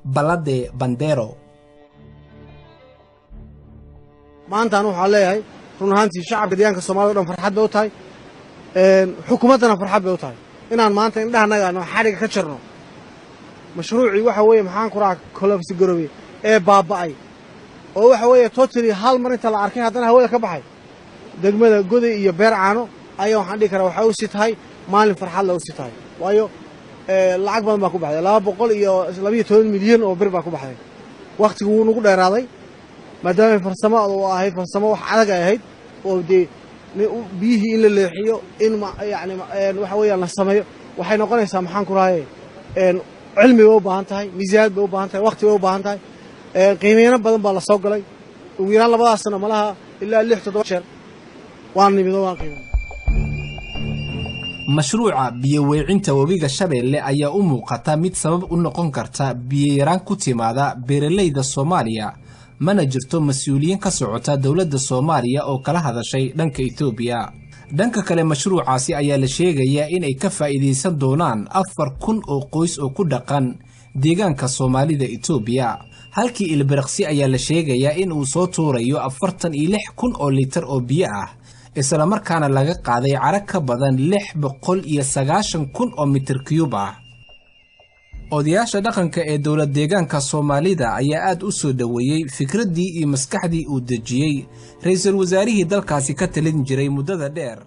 Balade Bandero. maanta anu waxa leeyahay run ahaantii shacabka deegaanka Soomaaliya oo farxad bay u tahay xukuumadana farxad bay u tahay inaan maanta indhahanaga aan xariga ka jirno mashruuci waxa weeye maxaan ku raacay collapse garoobay ee baaba'ay oo waxa weeye totally hal mar inta la arkay haddana hawada ka baxay degmada goday iyo beer caano ayaa waxaan dhigi karaa waxa uu si tahay maalin farxad la u si tahay waayo lacag badan baa ku baxday 212 milyan oo bir baa ku baxday waqtigu wuu nagu dheeraaday maadaama farsamo oo ahayd farsamo wax adag ahayd oo biyihii in la leexiyo in yani waxa weeyaan la sameeyo waxay noqonaysaa maxaan ku raayay cilmi bay u baahan tahay miisaaniyad bay u baahan tahay waqti bay u baahan tahay qiimeeyna badan baa la soo galay ugu yaraan labadaas sano malaha ilaa 6-7 jeer waan nimido waan qiimeeyay mashruuca biyo weecinta wabiga Shabeelle ayaa u muuqata mid sabab u noqon karta biyo yaraan ku timaada beeraleyda Soomaaliya mana jirto mas'uuliyiin ka socota dawladda Soomaaliya oo kala hadashay dhanka Itoobiya dhanka kale mashruucaasi ayaa la sheegayaa in ay ka faa'iideysan doonaan 4,000 oo qoys oo ku dhaqan deegaanka Soomaalida Itoobiya halkii ilbiraqsi ayaa la sheegayaa in uu soo tuurayo 46,000 oo litir oo biyo ah isla markaana laga qaaday carag ka badan 690,000 oo mitir cube ah odayaasha dhaqanka ee dawlad deegaanka Soomaalida ayaa aad u soo dhaweeyay fikradii iyo maskaxdii uu dejiyay ra'iisul wasaarihii dalkaasi ka talin jiray muddada dheer